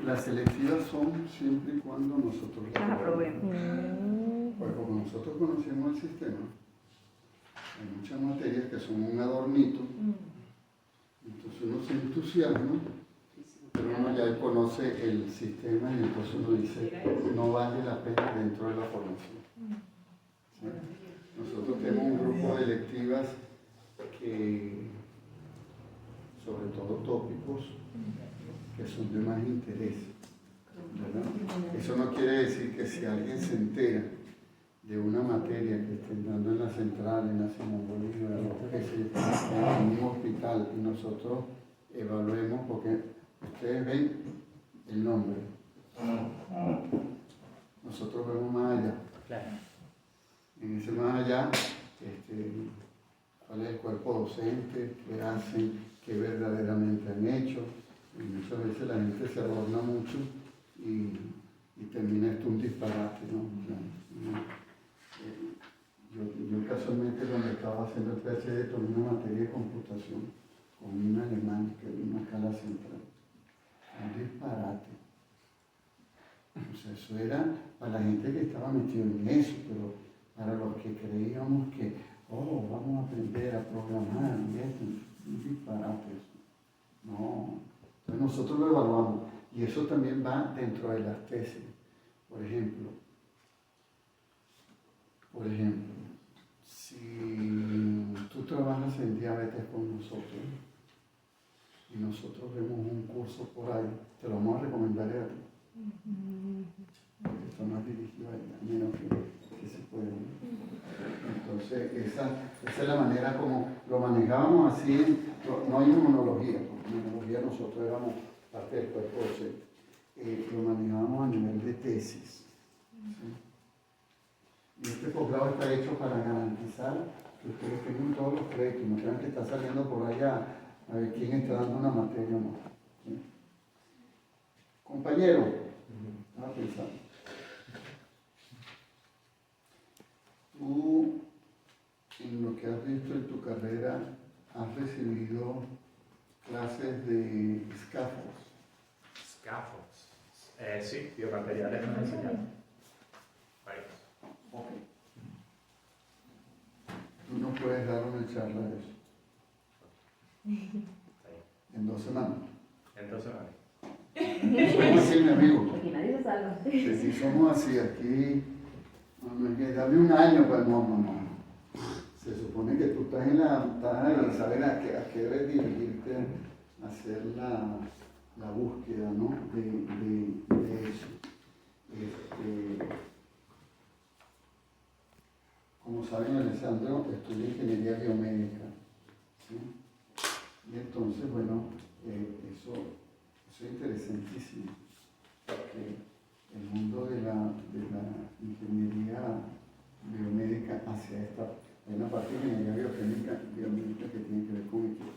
las selectivas son siempre y cuando nosotros las aprobemos. Pues como nosotros conocemos el sistema, hay muchas materias que son un adornito, entonces uno se entusiasma, pero uno ya conoce el sistema y entonces uno dice, no vale la pena dentro de la formación. ¿Sí? Nosotros tenemos un grupo de electivas que, sobre todo tópicos, que son de más interés, ¿verdad? Eso no quiere decir que si alguien se entera de una materia que estén dando en la central, en la Simón Bolívar, o que sea en un hospital, y nosotros evaluemos, porque ustedes ven el nombre, nosotros vemos más allá. En ese más allá, cuál es el cuerpo docente, qué hacen, qué verdaderamente han hecho, y muchas veces la gente se adorna mucho y termina esto un disparate, ¿no? Yo casualmente cuando estaba haciendo el PhD tomé una materia de computación con un alemán que vino acá a la central. Un disparate. O sea, eso era para la gente que estaba metida en eso, pero para los que creíamos que, vamos a aprender a programar y esto, un disparate eso. No. Entonces nosotros lo evaluamos y eso también va dentro de las tesis. Por ejemplo, si tú trabajas en diabetes con nosotros y nosotros vemos un curso por ahí, te lo vamos a recomendar a ti. Porque está más dirigido a menos que se puede. Entonces, esa es la manera como lo manejábamos así, no hay inmunología, porque en inmunología nosotros éramos parte del cuerpo docente. Lo manejábamos a nivel de tesis. ¿Sí? Y este posgrado está hecho para garantizar que ustedes tengan todos los créditos, no crean que está saliendo por allá a ver quién está dando una materia o no. ¿Sí? Compañero, estaba pensando. Tú, en lo que has visto en tu carrera, has recibido clases de scaffolds. Scaffolds. Sí, biomateriales nos enseñaron. Ok. Tú nos puedes dar una charla de eso. En 2 semanas. En 2 semanas. Somos así, mi amigo. Aquí nadie se salva. Si somos así, aquí, no es que dame un año, pues no. Se supone que tú estás en la ventana y sabes a qué debes dirigirte a hacer la búsqueda, ¿no? de eso. Como saben, Alessandro estudia ingeniería biomédica, ¿sí? Y entonces, bueno, eso es interesantísimo, porque el mundo de la ingeniería biomédica hacia hay una parte de ingeniería biomédica que tiene que ver con equipos,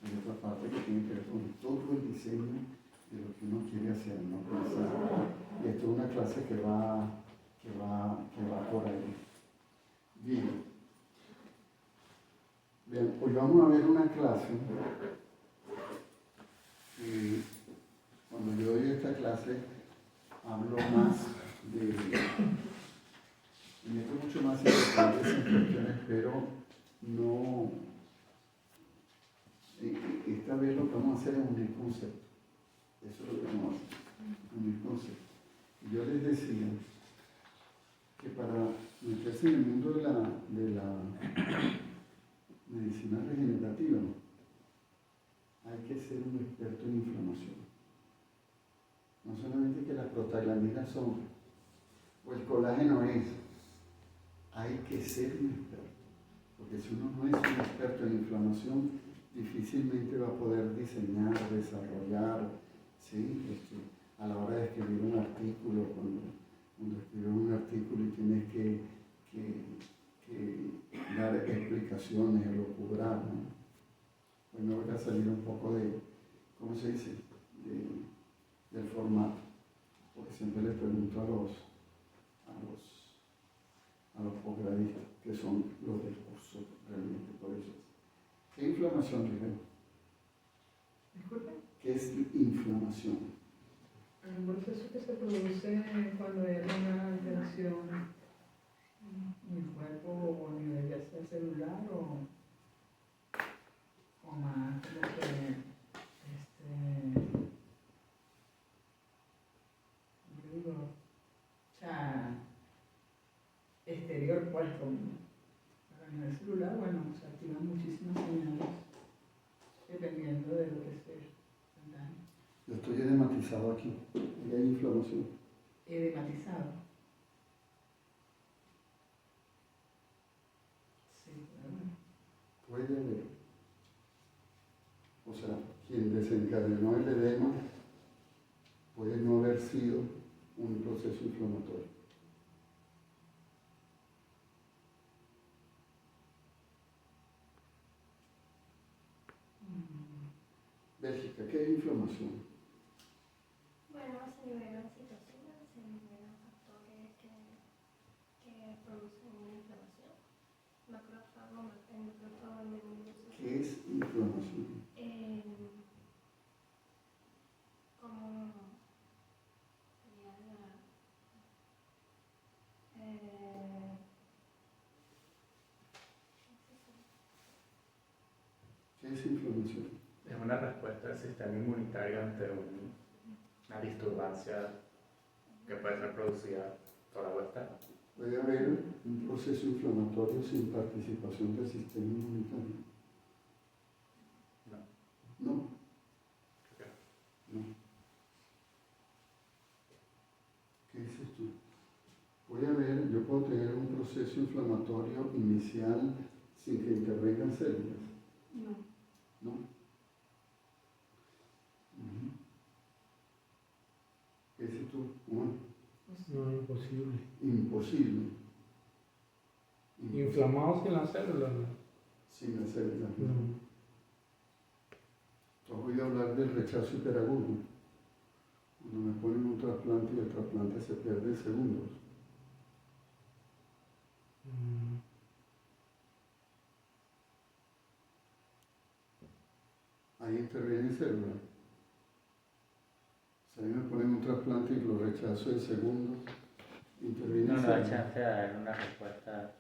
y otra parte que tiene que ver con todo el diseño de lo que uno quiere hacer, ¿no? Y esto es una clase que va por ahí. Bien, hoy vamos a ver una clase y cuando yo doy esta clase hablo más me meto mucho más en detalles en cuestiones, pero no, esta vez lo que vamos a hacer es unir conceptos. Eso es lo que vamos a hacer, unir conceptos. Y yo les decía que para meterse en el mundo de la medicina regenerativa hay que ser un experto en inflamación. No solamente que las prostaglandinas son, o el colágeno es, hay que ser un experto. Porque si uno no es un experto en inflamación, difícilmente va a poder diseñar, desarrollar, ¿sí? A la hora de escribir un artículo, cuando escribes un artículo y tienes que dar explicaciones, elucubrar, ¿no? Pues me voy a salir un poco de, ¿cómo se dice?, del formato, porque siempre les pregunto a los posgradistas, que son los del curso realmente, por eso. ¿Qué inflamación, Rivero? Disculpe. ¿Qué es inflamación? un proceso que se produce cuando hay alguna alteración en el cuerpo o a nivel ya sea celular o más como que yo digo, o sea, exterior pues a nivel celular, bueno, se activan muchísimas señales dependiendo de lo que se daña. Yo estoy edematizado aquí, y hay inflamación. Edematizado. Sí, claro. Puede haber. O sea, quien desencadenó el edema puede no haber sido un proceso inflamatorio. Bélgica, ¿qué es inflamación? Bueno, se liberan citocinas, se liberan factores que producen una inflamación. Macrófago, el macrófago inmunológico. ¿Qué es inflamación? Como sería ¿Qué es inflamación? Es una respuesta del sistema inmunitario ante una disturbancia que puede ser producida por agua externa. Puede haber un proceso inflamatorio sin participación del sistema inmunitario. No. No. Ok. No. ¿Qué dices tú? Puede haber, yo puedo tener un proceso inflamatorio inicial sin que intervengan células. no. ¿No? Ujú. ¿Qué dices tú? Juan? No, imposible. Imposible. Inflamados en las células. Sin las células. No. Entonces voy a hablar del rechazo hiperagudo. Cuando me ponen un trasplante y el trasplante se pierde en segundos. Mm. Ahí intervienen células. Si a mí me ponen un trasplante y lo rechazo en segundos, intervienen No, no células. hay chance de dar una respuesta.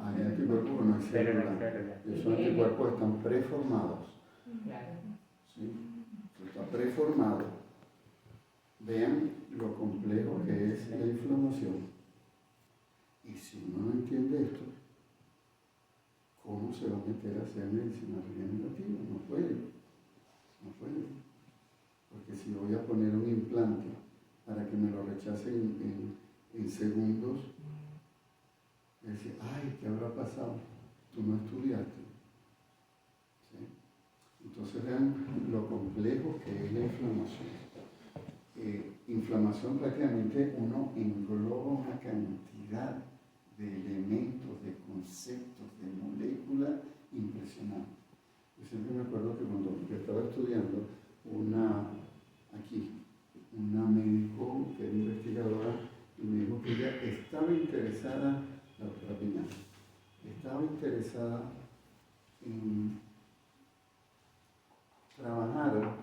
Hay anticuerpos que no hay Pero no hay células. células. Esos anticuerpos están preformados. Claro. ¿Sí? Está preformado. Vean lo complejo que es la inflamación. Y si uno no entiende esto, ¿cómo se va a meter a hacer medicina regenerativa? No puede. No puede. Porque si voy a poner un implante para que me lo rechacen en segundos, es decir, ay, ¿qué habrá pasado? Tú no estudiaste. ¿Sí? Entonces vean lo complejo que es la inflamación. Inflamación prácticamente uno engloba una cantidad de elementos, de conceptos, de moléculas impresionantes. Yo siempre me acuerdo que cuando yo estaba estudiando, una médico que era investigadora y me dijo que ella estaba interesada, la doctora Piña, estaba interesada en trabajar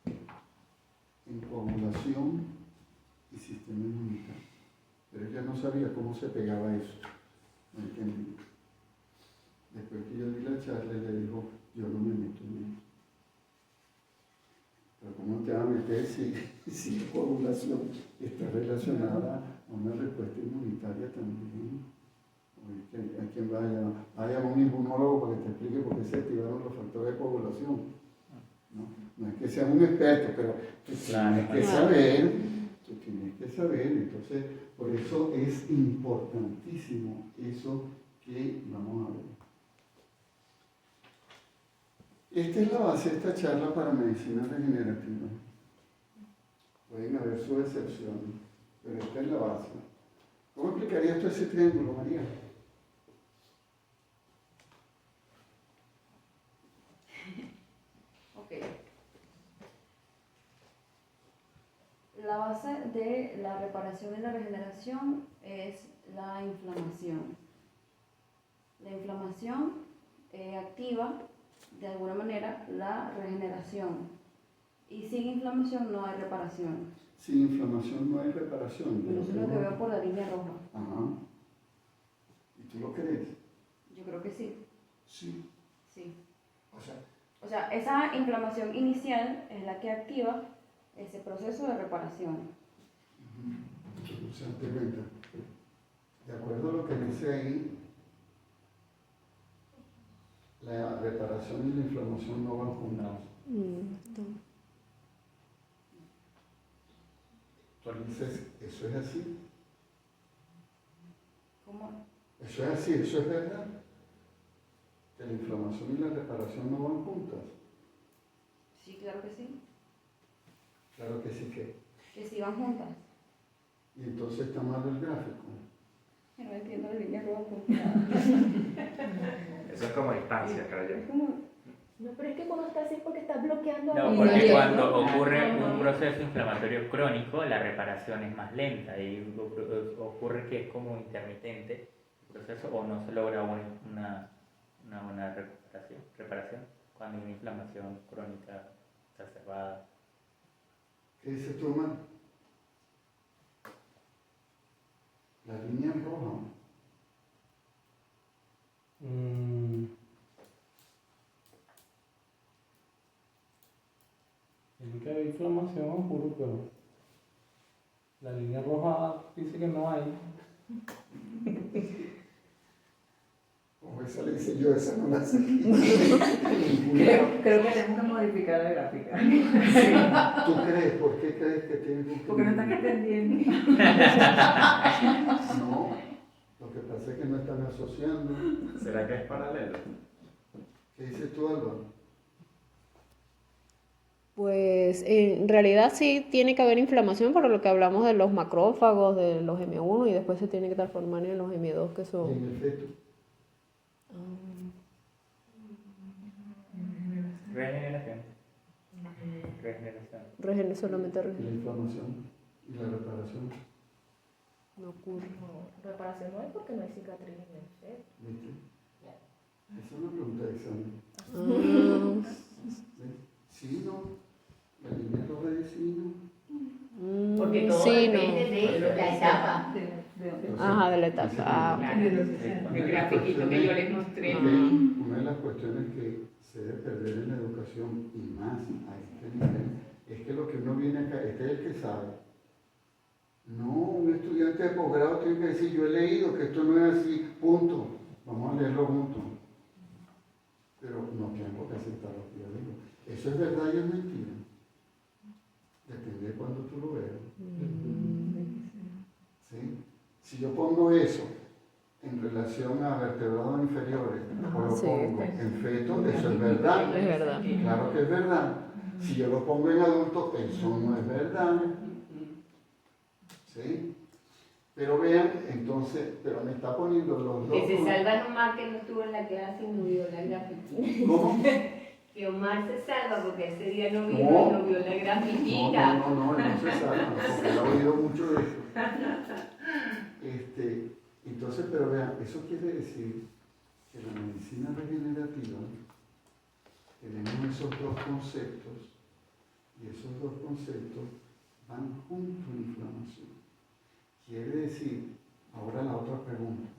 en coagulación y sistema inmunitario. Pero ella no sabía cómo se pegaba eso. No entendí. Después que yo di la charla, ella dijo, yo no me meto en eso. Pero ¿cómo te vas a meter si la coagulación está relacionada a una respuesta inmunitaria también? ¿A quién va a llamar? A un inmunólogo para que te explique por qué se activaron los factores de coagulación. No es que sea un experto, pero tú tienes que saber, entonces por eso es importantísimo eso que vamos a ver. Esta es la base de esta charla para medicina regenerativa. Pueden haber sus excepciones, pero esta es la base. ¿Cómo explicarías tú ese triángulo, María? La base de la reparación y la regeneración es la inflamación. La inflamación activa de alguna manera la regeneración. Y sin inflamación no hay reparación. Sin inflamación no hay reparación. Pero eso es lo que veo por la línea roja. Ajá. ¿Y tú lo crees? Yo creo que sí. Sí. Sí. O O sea, esa inflamación inicial es la que activa ese proceso de reparación. o sea, te cuenta. De acuerdo a lo que dice ahí, la reparación y la inflamación no van juntas. Tú dices, ¿eso es así? ¿Cómo? ¿Eso es así? ¿Eso es verdad? Que la inflamación y la reparación no van juntas. Sí, claro que sí. Claro que sí que. Que sí van juntas. Y entonces está mal el gráfico. Yo no entiendo la línea roja. Eso es como distancia, creo yo. Es como... No, pero es que cuando está así es porque está bloqueando. No, la porque línea. cuando ocurre un proceso inflamatorio crónico, la reparación es más lenta y ocurre que es como intermitente el proceso o no se logra una buena reparación cuando hay una inflamación crónica exacerbada. ¿Qué dices tú, Omar? La línea roja. Tiene que haber inflamación, juro, pero la línea roja dice que no hay. O esa le hice yo, esa no la sé. Creo que tenemos que modificar la gráfica. ¿Tú crees? ¿Por qué crees que tiene que Porque no están entendiendo. No, lo que pasa es que no están asociando. ¿Será que es paralelo? ¿Qué dices tú, Álvaro? Pues en realidad sí tiene que haber inflamación por lo que hablamos de los macrófagos, de los M1 y después se tiene que transformar en los M2 que Y son... en el feto. Regeneración. Regeneración. Solamente Y la inflamación y la reparación. no ocurre. No, reparación no hay porque no hay cicatriz en el feto. ¿Viste? Esa es una pregunta de examen. ¿Ves? Sí, no. La línea roja de sí, no. Porque todo sí, depende de la etapa. Ajá, de la etapa. Ah, El grafiquito que yo les mostré. Una de las cuestiones que se debe perder en la educación y más a este nivel es que lo que uno viene acá, este es el que sabe. No, un estudiante de posgrado tiene que decir, yo he leído que esto no es así, punto. Vamos a leerlo juntos. Pero no tienen por qué aceptar lo que yo digo. Eso es verdad y es mentira. Depende de cuando tú lo veas. ¿Sí? Si yo pongo eso en relación a vertebrados inferiores o lo Sí. pongo en feto, eso es verdad. es verdad. Claro que es verdad. Si yo lo pongo en adulto, eso no es verdad. ¿Sí? Pero vean, entonces, pero me está poniendo los dos. Que se salva Omar que no estuvo en la clase y no vio la gráfica. ¿Cómo? Que Omar se salva porque ese día no vio, No. no vio la grafiquita. No se sabe, porque he oído mucho de eso. Entonces, pero vean, eso quiere decir que la medicina regenerativa tenemos esos dos conceptos y esos dos conceptos van junto a la inflamación. Quiere decir, ahora la otra pregunta,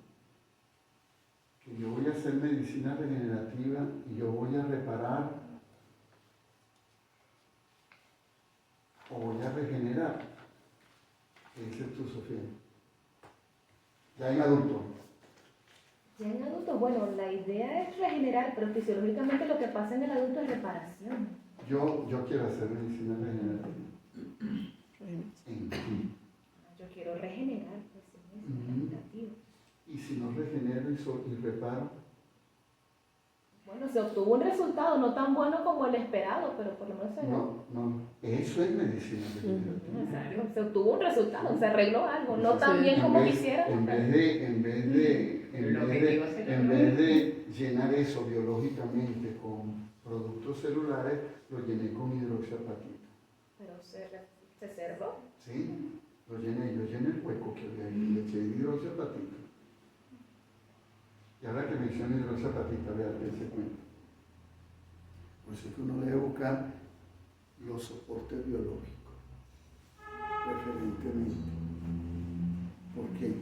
que yo voy a hacer medicina regenerativa y yo voy a reparar o voy a regenerar. ¿Qué dices tú, Sofía? Ya en adulto. Ya en adultos, bueno, la idea es regenerar, pero fisiológicamente lo que pasa en el adulto es reparación. Yo quiero hacer medicina regenerativa. En ti. Yo quiero regenerar, pues es regenerativo. Y si no regenero y reparo, Bueno, se obtuvo un resultado no tan bueno como el esperado, pero por lo menos se no. Eso es medicina regenerativa. Exacto. Se obtuvo un resultado, se arregló algo, no tan bien como quisiera. En vez de llenar eso biológicamente con productos celulares, lo llené con hidroxiapatita. Pero se cerró. ¿Sí? Yo llené el hueco que había ahí, le eché hidroxiapatita. Y ahora que menciono hidroxiapatita, vean, dense cuenta. Por eso es que uno debe buscar los soportes biológicos, preferentemente. ¿Por qué?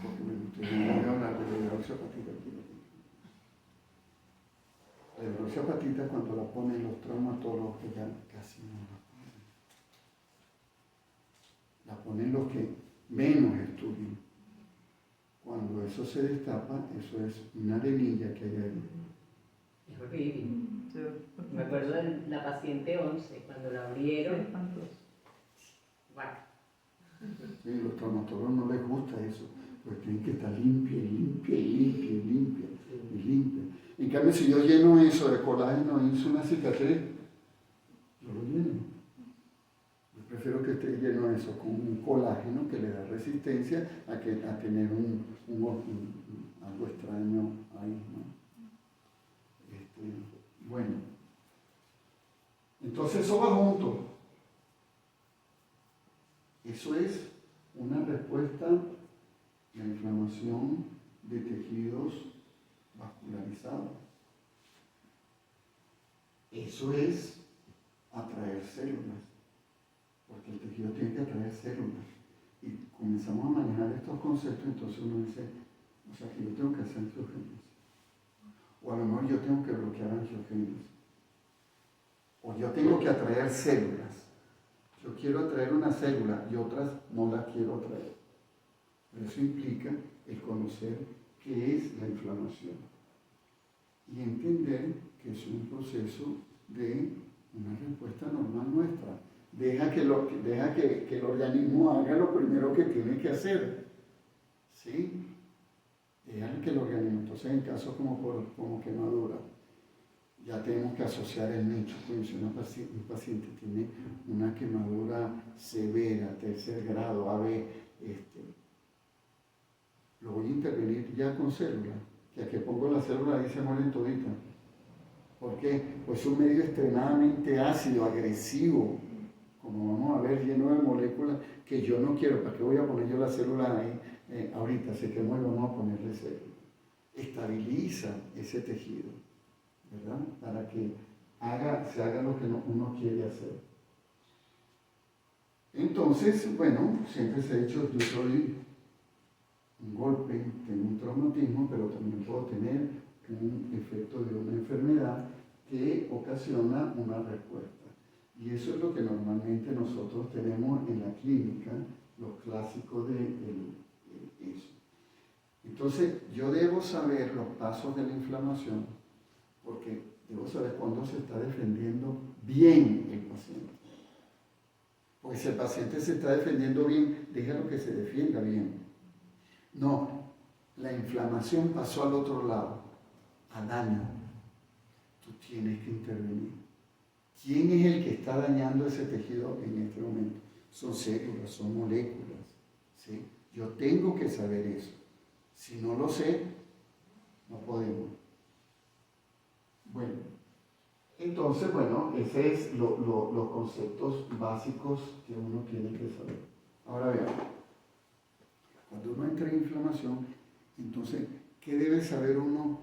Porque ustedes no van a hablar de la hidroxiapatita aquí. La hidroxiapatita cuando la ponen los traumatólogos, que ya casi no la ponen. La ponen los que menos estudian. Cuando eso se destapa, eso es una arenilla que hay ahí. Es horrible. Me acuerdo de la paciente 11, cuando la abrieron. Bueno. Sí, los traumatólogos no les gusta eso, porque tienen que estar limpia y limpia y limpia y limpia y limpia. En cambio, si yo lleno eso de colágeno y hice una cicatriz, yo lo lleno. Yo prefiero que esté lleno eso con un colágeno que le da resistencia a tener algo extraño ahí, ¿no? Bueno, entonces eso va junto. Eso es una respuesta a la inflamación de tejidos vascularizados. Eso es atraer células, porque el tejido tiene que atraer células. Y comenzamos a manejar estos conceptos, entonces uno dice, o sea que yo tengo que hacer angiogénesis. O a lo mejor yo tengo que bloquear angiogénesis. O yo tengo que atraer células. Yo quiero atraer una célula y otras no las quiero atraer. Pero eso implica el conocer qué es la inflamación y entender que es un proceso de una respuesta normal nuestra. Deja que el organismo haga lo primero que tiene que hacer. ¿Sí? Deja que el organismo, entonces en casos como quemadura, ya tenemos que asociar el nicho. Si un paciente tiene una quemadura severa, tercer grado, AB, lo voy a intervenir ya con células, que a que pongo la célula ahí se mueren toditas. ¿Por qué? Pues es un medio extremadamente ácido, agresivo, como vamos a ver, lleno de moléculas que yo no quiero. ¿Para qué voy a poner yo la célula ahí ahorita? Se quemó y vamos a ponerle célula. Estabiliza ese tejido, ¿verdad? Para que se haga lo que uno quiere hacer. Entonces, bueno, siempre se ha dicho, yo soy un golpe, tengo un traumatismo, pero también puedo tener un efecto de una enfermedad que ocasiona una respuesta. Y eso es lo que normalmente nosotros tenemos en la clínica, los clásicos de eso. Entonces, yo debo saber los pasos de la inflamación, porque debo saber cuándo se está defendiendo bien el paciente. Porque si el paciente se está defendiendo bien, déjalo que se defienda bien. No, la inflamación pasó al otro lado, a daño. Tú tienes que intervenir. ¿Quién es el que está dañando ese tejido en este momento? Son células, son moléculas, ¿sí? Yo tengo que saber eso. Si no lo sé, no podemos. Bueno, entonces, bueno, esos es los conceptos básicos que uno tiene que saber. Ahora veamos. Cuando uno entra en inflamación, entonces, ¿qué debe saber uno?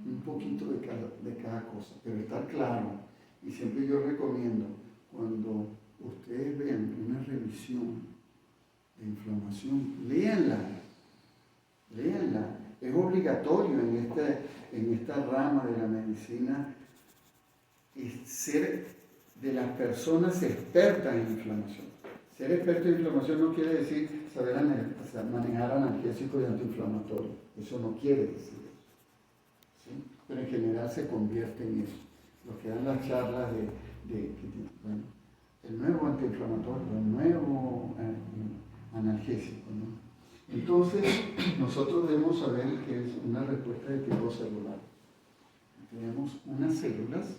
Un poquito de cada cosa, pero estar claro. Y siempre yo recomiendo, cuando ustedes vean una revisión de inflamación, léanla. Es obligatorio en esta rama de la medicina ser de las personas expertas en inflamación. Ser experto en inflamación no quiere decir saber manejar analgésicos y antiinflamatorios. Eso no quiere decir eso. ¿Sí? Pero en general se convierte en eso. Lo que dan las charlas bueno, el nuevo antiinflamatorio, el nuevo analgésico, ¿no? Entonces, nosotros debemos saber que es una respuesta de tipo celular. Tenemos unas células,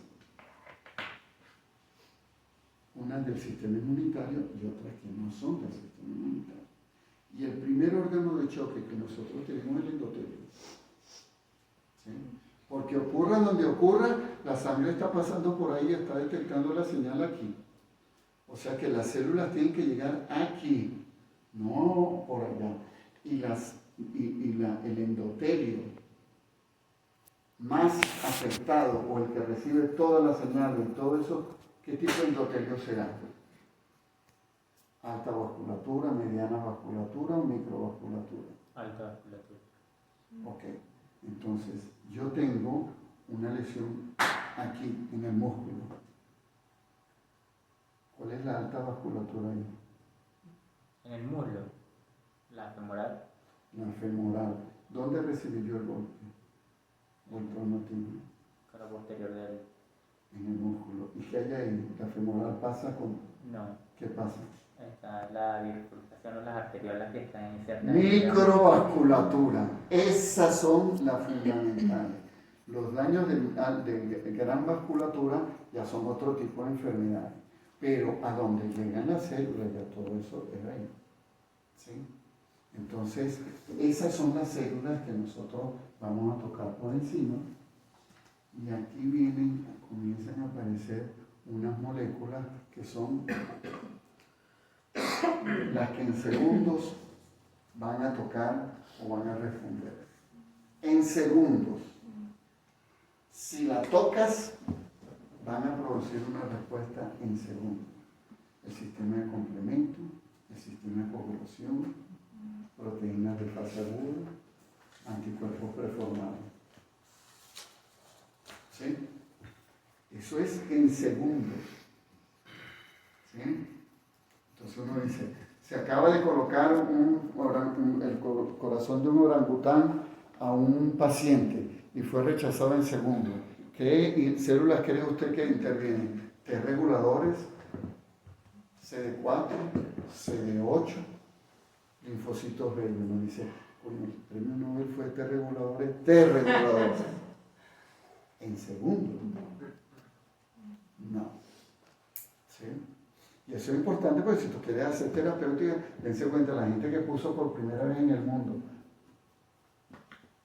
unas del sistema inmunitario y otras que no son del sistema inmunitario. Y el primer órgano de choque que nosotros tenemos es el endotelio. ¿Sí? Porque ocurra donde ocurra, la sangre está pasando por ahí y está detectando la señal aquí. O sea que las células tienen que llegar aquí, no por allá. Y el endotelio más afectado o el que recibe toda la señal y todo eso, ¿qué tipo de endotelio será? ¿Alta vasculatura, mediana vasculatura o microvasculatura? Alta vasculatura. Ok, entonces yo tengo una lesión aquí en el músculo. ¿Cuál es la alta vasculatura ahí? En el muslo. La femoral. La femoral. ¿Dónde recibí yo el golpe? ¿O el traumatismo? Cara posterior del. En el músculo. ¿Y qué hay ahí? ¿La femoral pasa con...? No. ¿Qué pasa? Está la bifurcación o las arteriolas que están insertas. Microvasculatura. Esas son las fundamentales. Los daños de gran vasculatura ya son otro tipo de enfermedades. Pero a donde llegan las células, ya todo eso es ahí. ¿Sí? Entonces, esas son las células que nosotros vamos a tocar por encima. Y aquí comienzan a aparecer unas moléculas que son las que en segundos van a tocar o van a responder. En segundos. Si la tocas, van a producir una respuesta en segundos. El sistema de complemento, el sistema de coagulación, proteínas de fase aguda, anticuerpos preformados. ¿Sí? Eso es en segundos. ¿Sí? Entonces uno dice, se acaba de colocar el corazón de un orangután a un paciente y fue rechazado en segundos. ¿Qué células cree usted que intervienen? T reguladores, CD4, CD8, linfocitos B. Uno dice, bueno, el premio Nobel fue T reguladores. En segundos. No. ¿Sí? Y eso es importante porque si tú quieres hacer terapéutica, dense cuenta, la gente que puso por primera vez en el mundo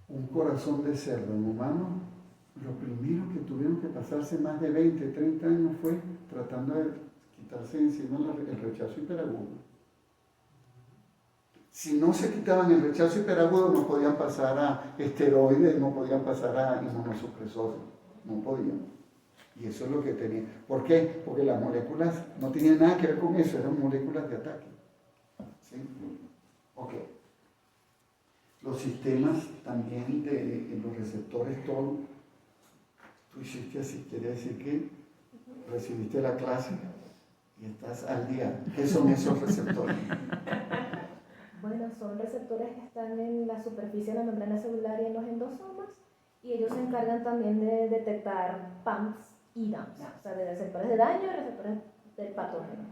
un corazón de cerdo en humano, lo primero que tuvieron que pasarse más de 20, 30 años fue tratando de quitarse encima el rechazo hiperagudo. Si no se quitaban el rechazo hiperagudo, no podían pasar a esteroides, no podían pasar a inmunosupresores, no podían. Y eso es lo que tenían. ¿Por qué? Porque las moléculas no tenían nada que ver con eso, eran moléculas de ataque. ¿Sí? Ok. Los sistemas también de los receptores TOL, tú hiciste así, quiere decir que recibiste la clase y estás al día. ¿Qué son esos receptores? Bueno, son receptores que están en la superficie de la membrana celular y en los endosomas, y ellos se encargan también de detectar PAMs y DAMs, o sea, de receptores de daño y receptores del patógeno.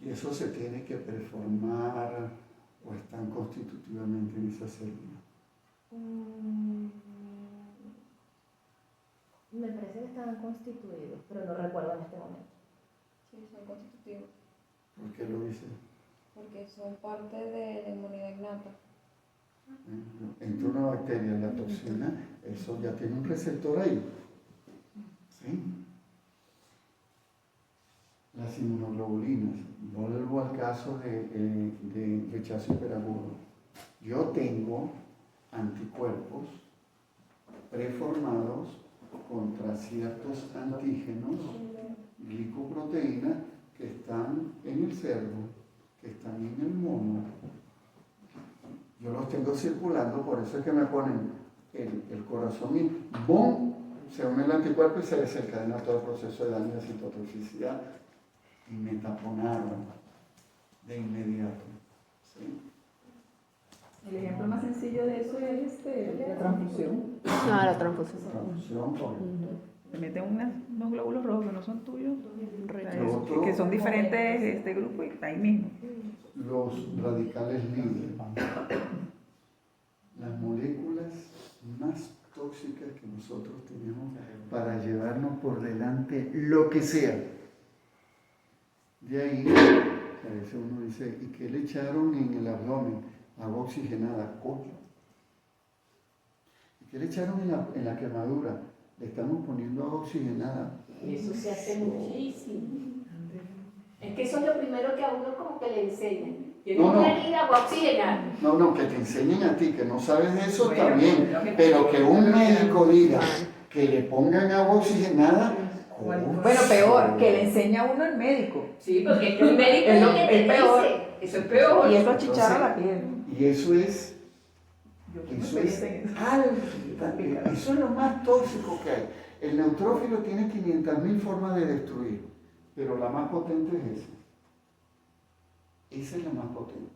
Y eso se tiene que preformar o están constitutivamente en esa célula. Me parece que estaban constituidos, pero no recuerdo en este momento. Sí, son constitutivos, ¿Por qué lo dice? porque son parte de la inmunidad innata. Entra una bacteria, la toxina, eso ya tiene un receptor ahí. ¿Sí? Las inmunoglobulinas, vuelvo al caso de rechazo hiperagudo. Yo tengo anticuerpos preformados contra ciertos antígenos, glicoproteínas, que están en el cerdo, que están en el mono. Yo los tengo circulando, por eso es que me ponen el corazón y ¡bum! Se une el anticuerpo y se desencadena todo el proceso de daño de citotoxicidad y me taponaron de inmediato. ¿Sí? El ejemplo más sencillo de eso es la transfusión. Ah, la transfusión. Transfusión, por Te meten unos glóbulos rojos que no son tuyos, Rechazo. que son diferentes de este grupo y está ahí mismo. los radicales libres, las moléculas más tóxicas que nosotros tenemos para llevarnos por delante lo que sea. De ahí, a veces uno dice, ¿y qué le echaron en el abdomen? Agua oxigenada, coño. ¿Y qué le echaron en la quemadura? Le estamos poniendo agua oxigenada. Y eso se hace muchísimo. Es que eso es lo primero que a uno como que le enseñan. Tiene una herida, agua oxigenada. No, que te enseñen a ti, que no sabes de eso, está bien. Pero que un médico diga Que le pongan agua oxigenada. Bueno, peor, que le enseña a uno el médico. Sí, porque es que un médico Es es lo- lo que te es peor. dice. Eso es peor. Y eso achicharra la piel. Y eso es, Yo tengo eso es experiencia en eso. eso es lo más tóxico que hay. El neutrófilo tiene 500.000 formas de destruir, pero la más potente es esa. Esa es la más potente.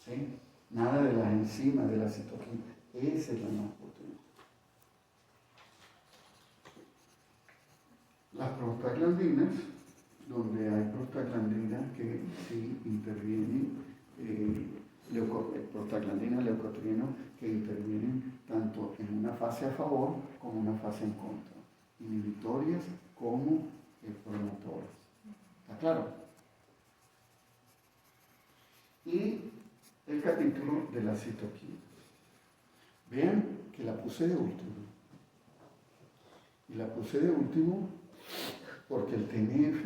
¿Sí? Nada de las enzimas, de la citoquina. Esa es la más potente. Las prostaglandinas, donde hay prostaglandinas que sí intervienen, prostaglandinas, leucotrienos, que intervienen tanto en una fase a favor como en una fase en contra, inhibitorias como promotoras. ¿Está claro? Y el capítulo de la citoquina. Vean que la puse de último. Y la puse de último porque el TNF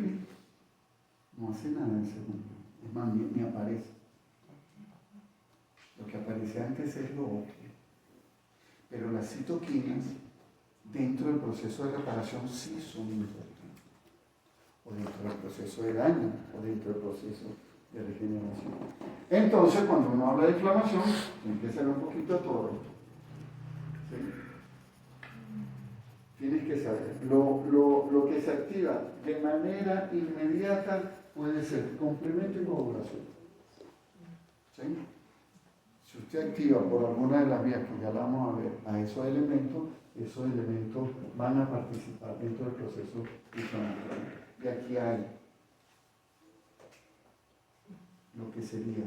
no hace nada en segundo. Es más, ni aparece. Lo que aparece antes es lo otro. Pero las citoquinas, dentro del proceso de reparación, sí son importantes. O dentro del proceso de daño, o dentro del proceso de regeneración. Entonces, cuando uno habla de inflamación, empieza a ver un poquito todo esto. ¿Sí? Tienes que saber. Lo que se activa de manera inmediata puede ser complemento y coagulación. ¿Sí? Si usted activa por alguna de las vías que ya la vamos a ver a esos elementos van a participar dentro del proceso inflamatorio. Y aquí hay lo que sería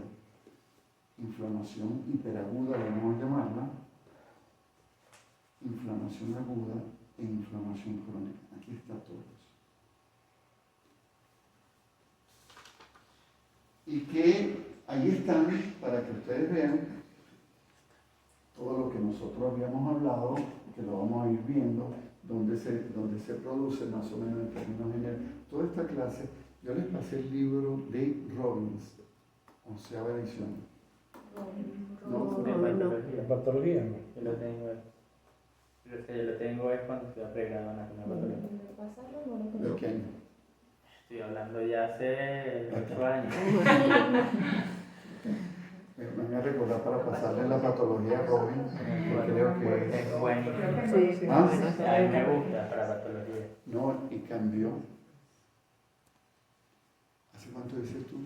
inflamación hiperaguda, vamos a llamarla, inflamación aguda e inflamación crónica. Aquí está todo eso. Y que ahí están, para que ustedes vean todo lo que nosotros habíamos hablado, que lo vamos a ir viendo, donde se produce más o menos en términos generales. Toda esta clase, yo les pasé el libro de Robbins, 11ª edición. La patología, ¿no? Yo lo tengo. Yo lo tengo es cuando estoy pregrabando en la patología. ¿De qué año? Estoy hablando ya hace 8 años. Me voy a recordar para pasarle la patología a Robbins, que creo que es... Es bueno. Sí. ¿Ah? A mí me gusta para patología. No, y cambió. ¿Hace cuánto dices tú?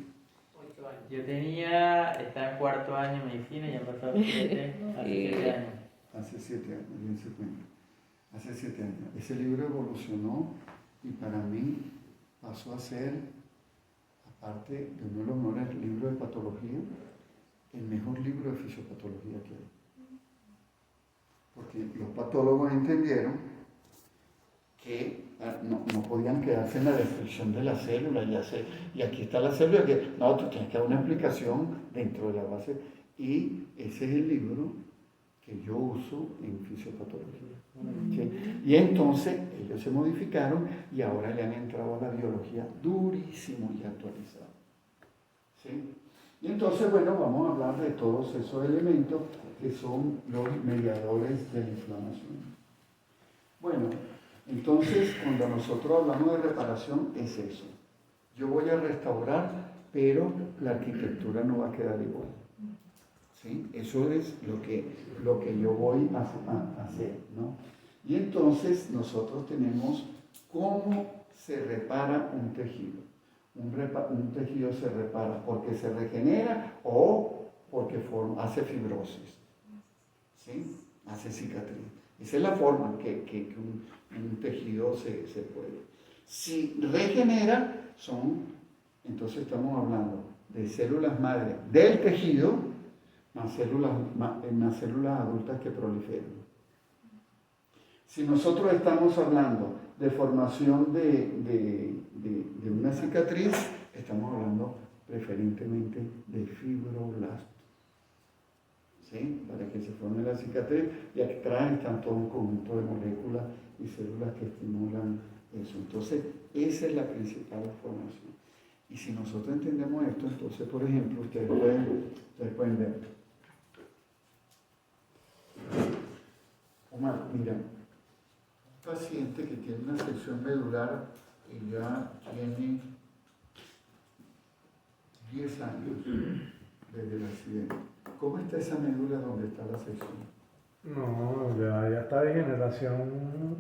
8 años. Yo estaba en 4º año de medicina y han pasado 7 años. Hace 7 años, bien se cuenta. Hace 7 años. Ese libro evolucionó y para mí pasó a ser, aparte de uno de los mejores libros de patología, el mejor libro de fisiopatología que hay. Porque los patólogos entendieron que no podían quedarse en la descripción de la célula, y aquí está la célula, que no, tú tienes que dar una explicación dentro de la base, y ese es el libro que yo uso en fisiopatología. ¿Sí? Y entonces ellos se modificaron y ahora le han entrado a la biología durísimo y actualizado. ¿Sí? Y entonces, bueno, vamos a hablar de todos esos elementos que son los mediadores de la inflamación. Bueno, entonces cuando nosotros hablamos de reparación es eso. Yo voy a restaurar, pero la arquitectura no va a quedar igual. ¿Sí? Eso es lo que yo voy a hacer, ¿no? Y entonces nosotros tenemos cómo se repara un tejido. Un tejido se repara porque se regenera o porque hace fibrosis, ¿sí? Hace cicatriz. Esa es la forma que un tejido se puede. Si regenera, entonces estamos hablando de células madre del tejido más células adultas que proliferan. Si nosotros estamos hablando de formación de una cicatriz, estamos hablando preferentemente de fibroblastos. ¿Sí? Para que se forme la cicatriz, y atrás están todo un conjunto de moléculas y células que estimulan eso. Entonces, esa es la principal formación. Y si nosotros entendemos esto, entonces, por ejemplo, ustedes pueden ver. Omar, mira, paciente que tiene una sección medular y ya tiene 10 años desde el accidente. ¿Cómo está esa médula donde está la sección? No, ya está degeneración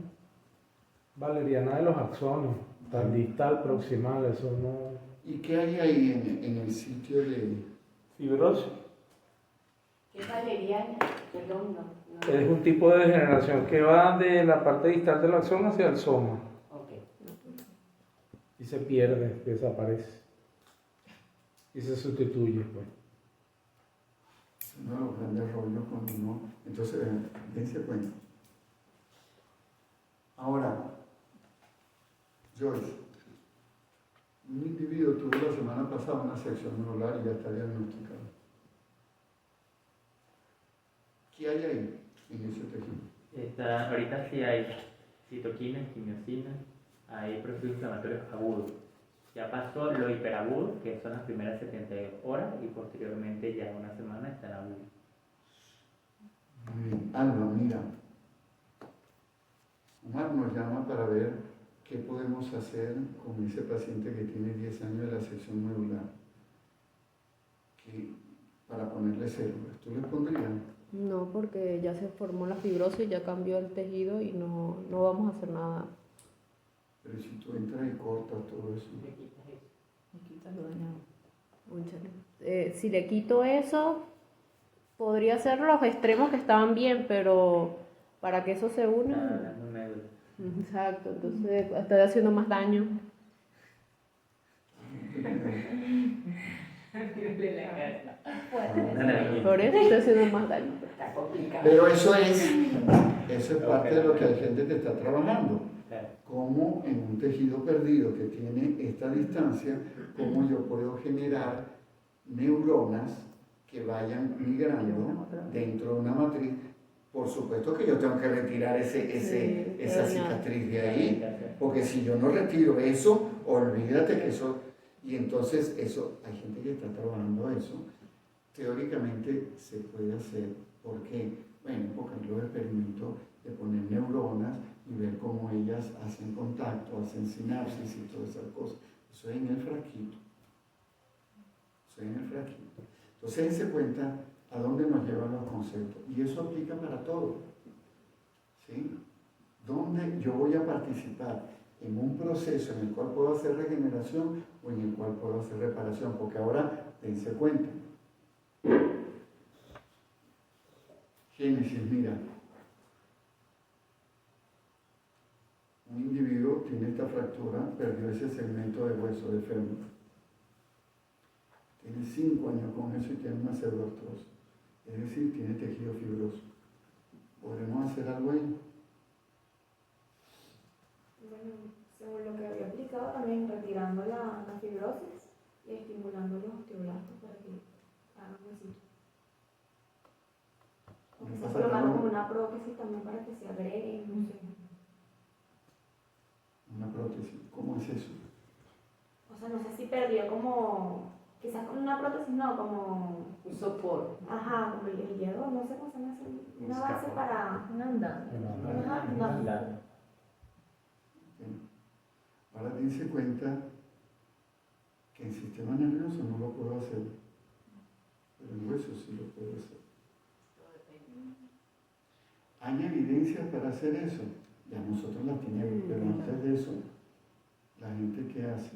valeriana de los axones, tal distal, proximal, eso no. ¿Y qué hay ahí en el sitio de Fibrosis. ¿Qué valeriana? Perdón, no. Es un tipo de degeneración que va de la parte distal del axón hacia el soma Ok. y se pierde, desaparece y se sustituye, pues. uno de los grandes rollos cuando uno... Entonces, dense cuenta. Ahora, Joyce, un individuo tuvo la semana pasada una sección medular y ya está diagnosticado. ¿Qué hay ahí en ese tejido? Ahorita sí hay citoquinas, quimiosinas, hay procesos inflamatorios agudos. Ya pasó lo hiperagudo, que son las primeras 72 horas, y posteriormente ya una semana está en agudo. Muy bien. Alba, mira. Omar nos llama para ver qué podemos hacer con ese paciente que tiene 10 años de la sección medular. Para ponerle células. ¿Tú le pondrías? No, porque ya se formó la fibrosis, ya cambió el tejido y no vamos a hacer nada. Pero si tú entras y cortas todo eso. Me quitas lo dañado. Si le quito eso, podría ser los extremos que estaban bien, pero para que eso se una... No me duele. Exacto, entonces estoy haciendo más daño. Por eso estoy haciendo más daño. Está complicado. Pero eso es parte de lo que hay gente que está trabajando. Claro. Cómo en un tejido perdido que tiene esta distancia, cómo yo puedo generar neuronas que vayan migrando dentro de una matriz. Por supuesto que yo tengo que retirar esa cicatriz de ahí, porque si yo no retiro eso, olvídate que eso... Y entonces eso, hay gente que está trabajando eso. Teóricamente se puede hacer. ¿Por qué? Bueno, porque hay los experimentos de poner neuronas y ver cómo ellas hacen contacto, hacen sinapsis y todas esas cosas. Eso es en el frasquito. Eso es en el frasquito. Entonces, dense cuenta a dónde nos llevan los conceptos. Y eso aplica para todo. ¿Sí? ¿Dónde yo voy a participar? En un proceso en el cual puedo hacer regeneración o en el cual puedo hacer reparación. Porque ahora, dense cuenta. Génesis, mira. Un individuo tiene esta fractura, perdió ese segmento de hueso de fémur. Tiene 5 años con eso y tiene una pseudoartrosis. Es decir, tiene tejido fibroso. ¿Podremos hacer algo ahí? Bueno, según lo que había aplicado también, retirando la fibrosis y estimulando los osteoblastos para que hagan huesito. O quizás probando como una prótesis también para que se agreguen, no sé. Una prótesis, ¿cómo es eso? O sea, no sé si perdió como, quizás con una prótesis no, como... Un soporte. Ajá, como el hierro, no sé cómo se llama, una base para... Un andamio. Ajá, no. Ahora dense cuenta que en sistema nervioso no lo puedo hacer, pero en hueso sí lo puedo hacer. ¿Hay evidencias para hacer eso? Ya nosotros las tenemos, pero antes de eso, la gente que hace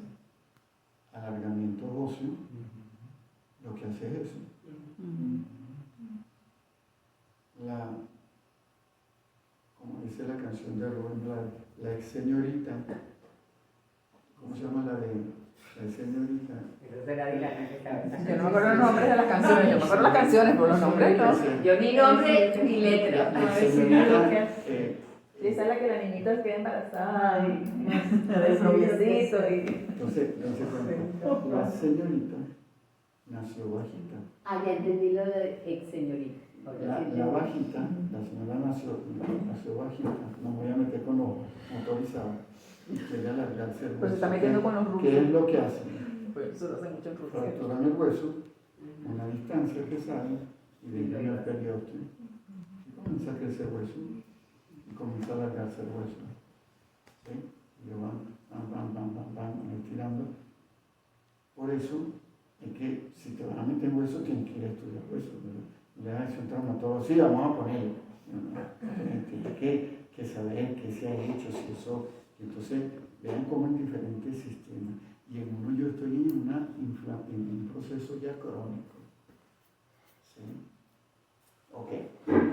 alargamiento óseo, lo que hace es eso. Como dice la canción de Rubén Blades, la ex señorita, ¿cómo se llama la ex señorita? Yo no me acuerdo los nombres de las canciones, yo me acuerdo las canciones, pero los nombres no. Yo ni nombre ni letra. La ex señorita, Esa es la que la niñita queda embarazada y de noviecito y... entonces, la señorita nació bajita. Ah, ya entendí lo de ex señorita. La bajita, la señora nació bajita, no me voy a meter con los motorizados, y quiere alargarse el hueso. Pues se está metiendo con los rusos. ¿Qué es lo que hacen? Pues eso lo hace mucho en Rusia. Fracturan el hueso, una distancia que sale, y dejan el periósteo, y comienza a crecer hueso, y comienza a alargarse el hueso. ¿sí? Yo van estirando. Por eso es que si te van a meter hueso, tienes que ir a estudiar hueso. Le das acción traumatóloga, sí, vamos a ponerlo. Tienes que saber qué se ha hecho, si eso. Entonces, vean cómo en diferentes sistemas. Y en uno yo estoy en un proceso ya crónico. ¿Sí? Ok.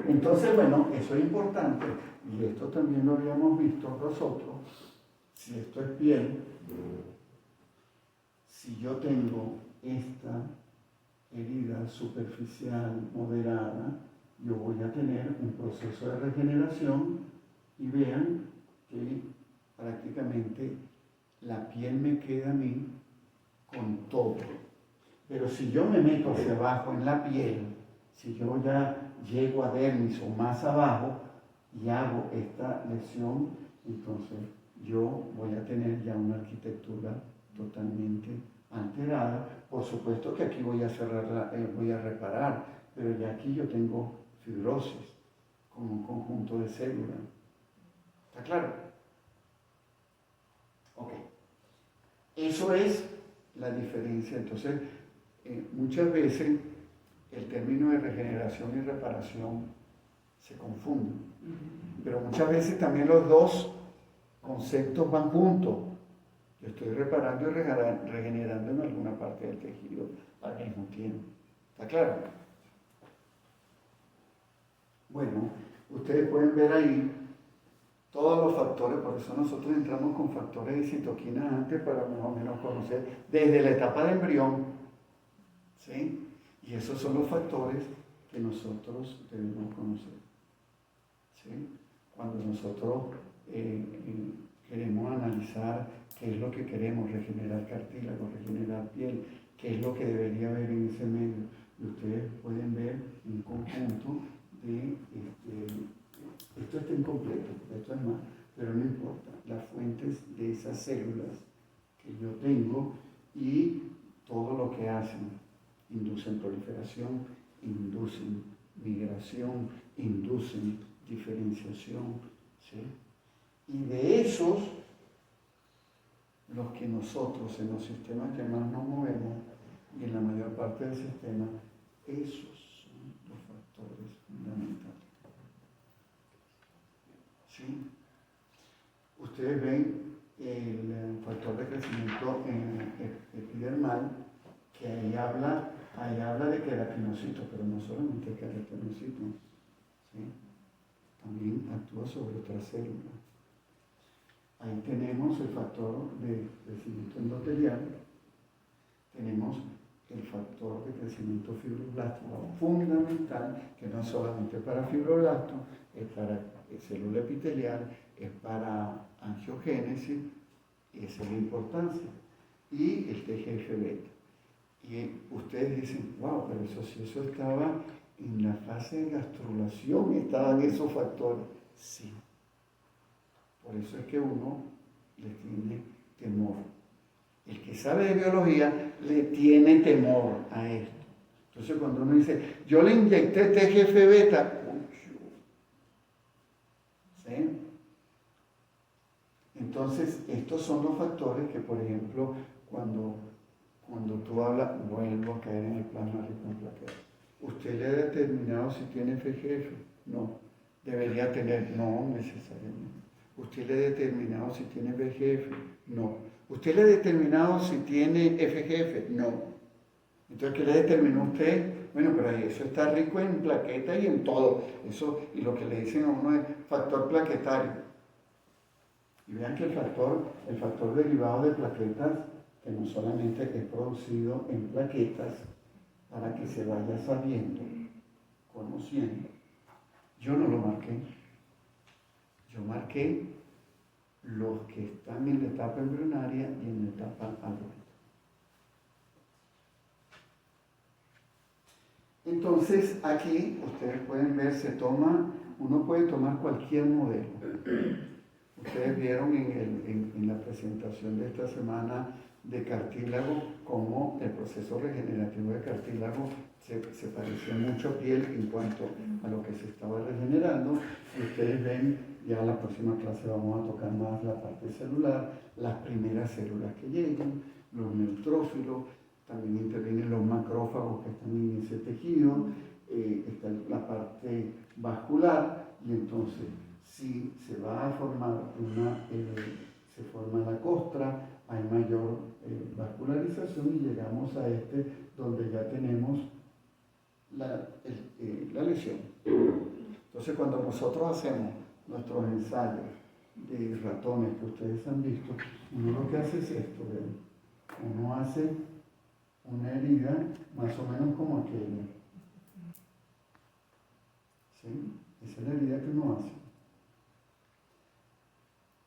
Entonces, bueno, eso es importante. Y esto también lo habíamos visto nosotros. Si esto es piel, si yo tengo esta herida superficial moderada, yo voy a tener un proceso de regeneración y vean que prácticamente la piel me queda a mí con todo. Pero si yo me meto hacia abajo en la piel, si yo ya llego a dermis o más abajo y hago esta lesión, entonces yo voy a tener ya una arquitectura totalmente alterada. Por supuesto que aquí voy a cerrar, voy a reparar, pero ya aquí yo tengo fibrosis como un conjunto de células. ¿Está claro? Ok. Eso es la diferencia. Entonces, muchas veces el término de regeneración y reparación se confunden, pero muchas veces también los dos conceptos van juntos. Yo estoy reparando y regenerando en alguna parte del tejido al mismo tiempo. ¿Está claro? Bueno, ustedes pueden ver ahí todos los factores, por eso nosotros entramos con factores de citoquinas antes para más o menos conocer desde la etapa de embrión, ¿sí? Y esos son los factores que nosotros debemos conocer, ¿sí? Cuando nosotros queremos analizar qué es lo que queremos, regenerar cartílago, regenerar piel, qué es lo que debería haber en ese medio. Y ustedes pueden ver un conjunto de, esto está incompleto, esto es más, pero no importa, las fuentes de esas células que yo tengo y todo lo que hacen, inducen proliferación, inducen migración, inducen diferenciación, ¿sí? Y de esos, los que nosotros en los sistemas que más nos movemos y en la mayor parte del sistema, esos son los factores fundamentales. ¿Sí? Ustedes ven el factor de crecimiento epidermal, que ahí habla de queratinocitos, pero no solamente queratinocitos, ¿sí? También actúa sobre otras células. Ahí tenemos el factor de crecimiento endotelial, tenemos el factor de crecimiento fibroblástico fundamental, que no es solamente para fibroblasto, es para célula epitelial, es para angiogénesis, esa es la importancia, y el TGF-beta. Y ustedes dicen, wow, pero eso estaba en la fase de gastrulación, estaban esos factores. Sí. Por eso es que uno le tiene temor. El que sabe de biología le tiene temor a esto. Entonces cuando uno dice, yo le inyecté TGF-beta, ¿sí? Entonces estos son los factores que, por ejemplo, cuando tú hablas, vuelvo a caer en el plasma rico en plaquetas. ¿Usted le ha determinado si tiene FGF? No. ¿Debería tener? No, necesariamente. ¿Usted le ha determinado si tiene VGF? No. ¿Usted le ha determinado si tiene FGF? No. Entonces, ¿qué le determinó usted? Bueno, pero eso está rico en plaquetas y en todo. Eso, y lo que le dicen a uno es factor plaquetario. Y vean que el factor derivado de plaquetas, que no solamente es producido en plaquetas, para que se vaya sabiendo, conociendo. Yo no lo marqué. Yo marqué los que están en la etapa embrionaria y en la etapa adulta. Entonces, aquí ustedes pueden ver, uno puede tomar cualquier modelo. Ustedes vieron en la presentación de esta semana de cartílago cómo el proceso regenerativo de cartílago se parecía mucho a piel en cuanto a lo que se estaba regenerando. Y ustedes ven Ya en la próxima clase vamos a tocar más la parte celular, las primeras células que llegan, los neutrófilos, también intervienen los macrófagos que están en ese tejido, está la parte vascular, y entonces si se va a formar se forma la costra, hay mayor vascularización y llegamos a donde ya tenemos la lesión. Entonces cuando nosotros hacemos nuestros ensayos de ratones que ustedes han visto, uno lo que hace es esto, ¿ven? Uno hace una herida más o menos como aquella. ¿Sí? Esa es la herida que uno hace.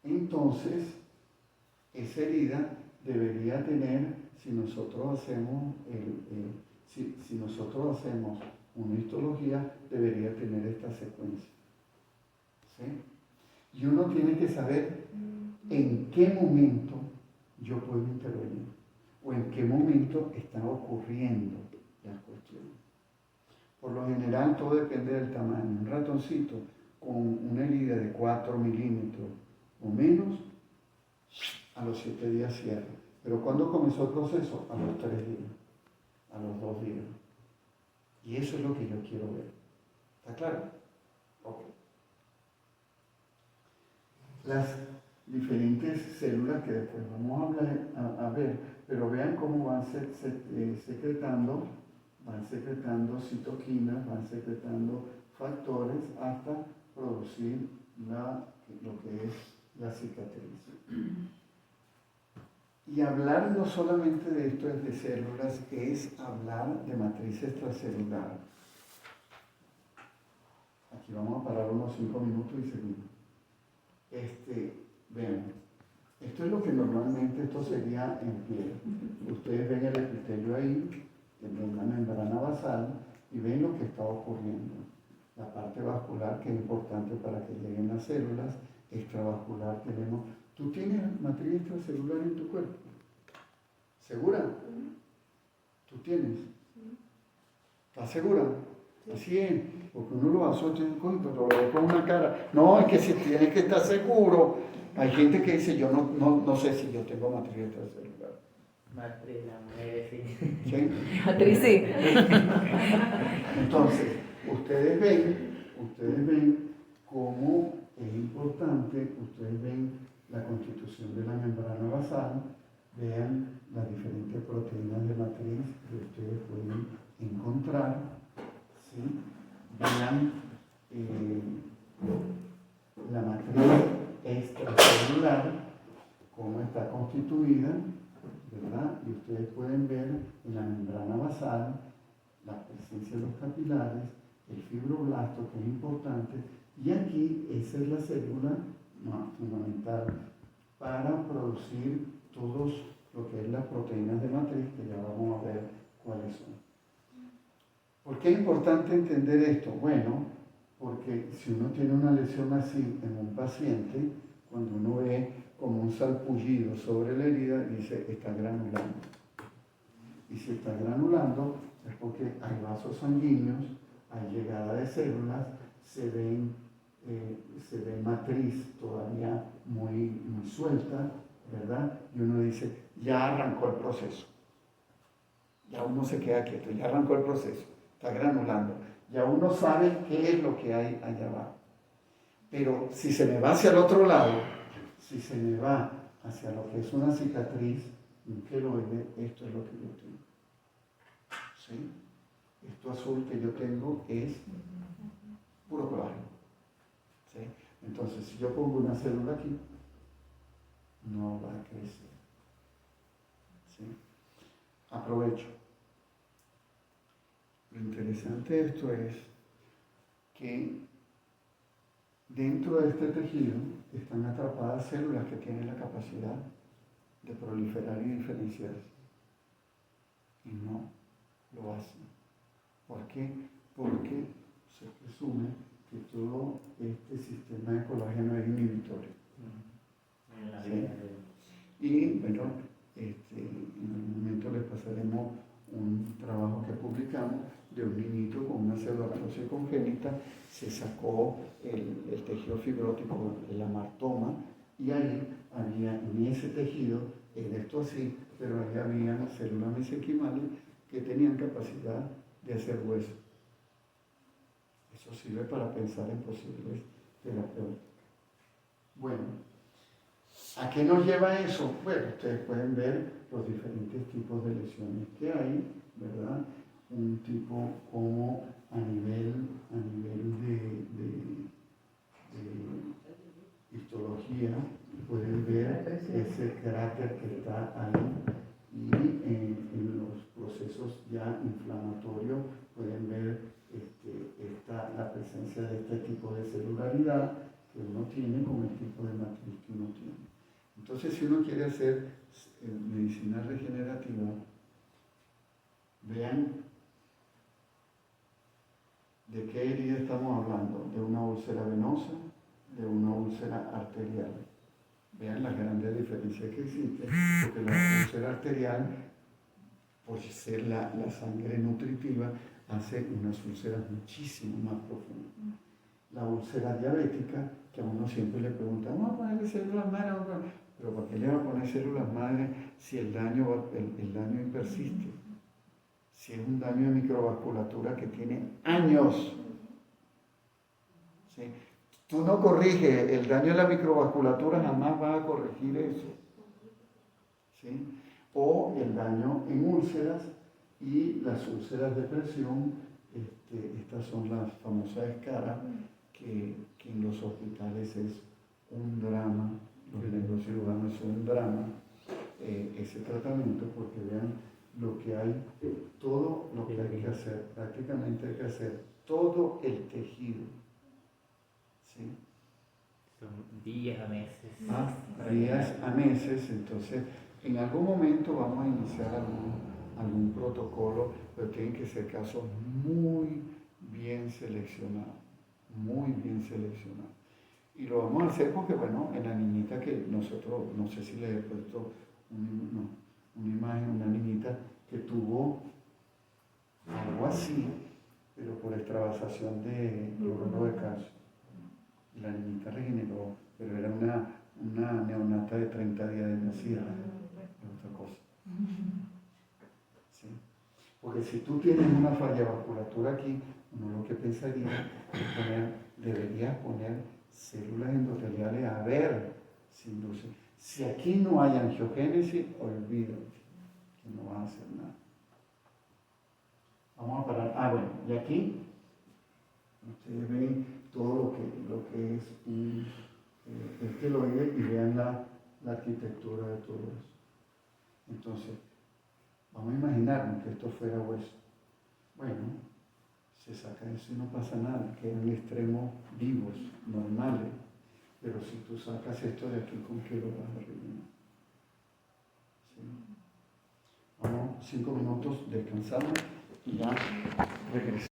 Entonces, esa herida debería tener, si nosotros hacemos si nosotros hacemos una histología, debería tener esta secuencia. ¿Sí? Y uno tiene que saber en qué momento yo puedo intervenir o en qué momento están ocurriendo las cuestiones. Por lo general todo depende del tamaño. Un ratoncito con una herida de 4 milímetros o menos, a los 7 días cierra. Pero ¿cuándo comenzó el proceso? A los 3 días, a los 2 días. Y eso es lo que yo quiero ver. ¿Está claro? Ok. Las diferentes células que después vamos a ver, pero vean cómo van secretando citoquinas, van secretando factores hasta producir lo que es la cicatriz. Y hablar no solamente de esto es de células, es hablar de matriz extracelular. Aquí vamos a parar unos 5 minutos y seguimos. Vean, esto es lo que normalmente esto sería en piel. Ustedes ven el epitelio ahí, en una membrana basal, y ven lo que está ocurriendo. La parte vascular, que es importante para que lleguen las células, extravascular tenemos. ¿Tú tienes matriz extracelular en tu cuerpo? ¿Segura? ¿Tú tienes? ¿Estás segura? Así es, porque uno lo asocia pero lo ve con una cara. No, es que si tienes que estar seguro. Hay gente que dice, yo no sé si yo tengo matriz extracelular. Matriz, la mujer, sí. ¿Sí? Matriz, sí. Entonces, ustedes ven cómo es importante, ustedes ven la constitución de la membrana basal, vean las diferentes proteínas de matriz que ustedes pueden encontrar, ¿sí? Vean la matriz extracelular, cómo está constituida, ¿verdad? Y ustedes pueden ver en la membrana basal la presencia de los capilares, el fibroblasto, que es importante, y aquí esa es la célula fundamental para producir todos lo que es las proteínas de matriz, que ya vamos a ver cuáles son. ¿Por qué es importante entender esto? Bueno, porque si uno tiene una lesión así en un paciente, cuando uno ve como un salpullido sobre la herida, dice, está granulando. Y si está granulando, es porque hay vasos sanguíneos, hay llegada de células, se ve matriz todavía muy suelta, ¿verdad? Y uno dice, ya arrancó el proceso. Ya uno se queda quieto, ya arrancó el proceso, está granulando. Ya uno sabe qué es lo que hay allá abajo. Pero si se me va hacia el otro lado, si se me va hacia lo que es una cicatriz, un queloide, esto es lo que yo tengo. ¿Sí? Esto azul que yo tengo es puro colágeno. ¿Sí? Entonces, si yo pongo una célula aquí, no va a crecer. ¿Sí? Aprovecho. Lo interesante de esto es que dentro de este tejido están atrapadas células que tienen la capacidad de proliferar y diferenciarse. Y no lo hacen. ¿Por qué? Porque se presume que todo este sistema de colágeno es inhibitorio. ¿Sí? Y bueno, en algún momento les pasaremos un trabajo que publicamos de un niñito con una pseudoartrosis congénita, se sacó el tejido fibrótico, el amartoma, y ahí había en ese tejido, en esto así, pero ahí había células mesenquimales que tenían capacidad de hacer hueso. Eso sirve para pensar en posibles terapeutas. Bueno, ¿a qué nos lleva eso? Bueno, ustedes pueden ver los diferentes tipos de lesiones que hay, ¿verdad? Un tipo como a nivel de histología, pueden ver ese cráter que está ahí, y en los procesos ya inflamatorios pueden ver la presencia de este tipo de celularidad que uno tiene con el tipo de matriz que uno tiene. Entonces, si uno quiere hacer medicina regenerativa, vean de qué herida estamos hablando, de una úlcera venosa, de una úlcera arterial. Vean las grandes diferencias que existen, porque la úlcera arterial, por ser la sangre nutritiva, hace unas úlceras muchísimo más profundas. La úlcera diabética, que a uno siempre le pregunta, vamos a ponerle células madres, pero ¿para qué le va a poner células madres si el daño persiste? Si es un daño de microvasculatura que tiene años. ¿Sí? Tú no corriges el daño de la microvasculatura, jamás vas a corregir eso. ¿Sí? O el daño en úlceras, y las úlceras de presión, estas son las famosas escaras, que en los hospitales es un drama, los neurocirujanos son un drama, ese tratamiento, porque vean lo que hay, todo lo que hay que hacer, prácticamente hay que hacer todo el tejido. ¿Sí? Son días a meses. Días a meses, entonces en algún momento vamos a iniciar algún protocolo, pero tienen que ser casos muy bien seleccionados, muy bien seleccionados. Y lo vamos a hacer porque, bueno, en la niñita que nosotros, no sé si les he puesto una imagen, una niñita que tuvo algo así, pero por extravasación de cloruro de calcio. Y la niñita regeneró, pero era una neonata de 30 días de nacida, es otra cosa. ¿Sí? Porque si tú tienes una falla vasculatura aquí, uno lo que pensaría es deberías poner células endoteliales a ver si induce. Si aquí no hay angiogénesis, olvídate, que no vas a hacer nada. Vamos a parar. Bueno, y aquí ustedes ven todo lo que es el queloide, y vean la arquitectura de todo eso. Entonces, vamos a imaginarnos que esto fuera hueso. Bueno, se saca eso y no pasa nada, quedan extremos vivos, normales. Pero si tú sacas esto de aquí, ¿con qué lo vas a rellenar? ¿Sí? Vamos, 5 minutos, descansamos y ya regresamos.